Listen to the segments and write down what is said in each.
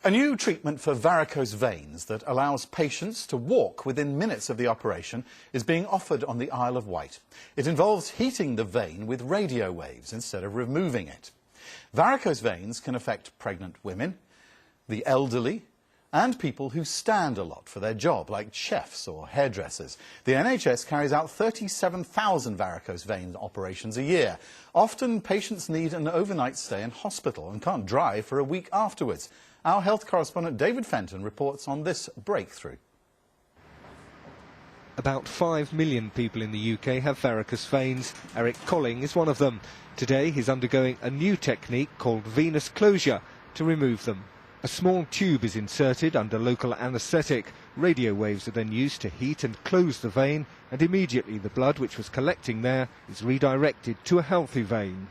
A new treatment for varicose veins that allows patients to walk within minutes of the operation is being offered on the Isle of Wight. It involves heating the vein with radio waves instead of removing it. Varicose veins can affect pregnant women, the elderly, and people who stand a lot for their job, like chefs or hairdressers. The NHS carries out 37,000 varicose vein operations a year. Often, patients need an overnight stay in hospital and can't drive for a week afterwards. Our health correspondent David Fenton reports on this breakthrough. About 5 million people in the UK have varicose veins. Eric Colling is one of them. Today he's undergoing a new technique called venous closure to remove them. A small tube is inserted under local anaesthetic. Radio waves are then used to heat and close the vein, and immediately the blood which was collecting there is redirected to a healthy vein.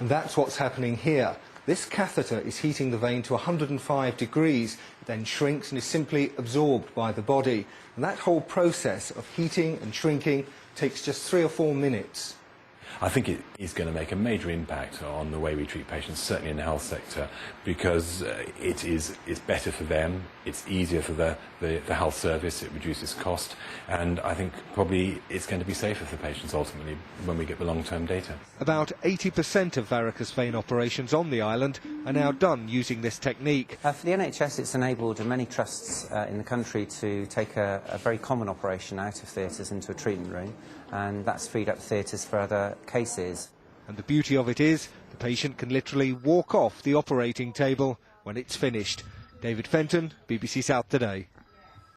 And that's what's happening here. This catheter is heating the vein to 105 degrees, then shrinks and is simply absorbed by the body. And that whole process of heating and shrinking takes just 3 or 4 minutes. I think it is going to make a major impact on the way we treat patients, certainly in the health sector, because it's better for them, it's easier for the health service, it reduces cost, and I think probably it's going to be safer for patients ultimately when we get the long-term data. About 80% of varicose vein operations on the island are now done using this technique. For the NHS, it's enabled many trusts in the country to take a very common operation out of theatres into a treatment room, and that's freed up theatres for other cases. And the beauty of it is the patient can literally walk off the operating table when it's finished. David Fenton, BBC South Today.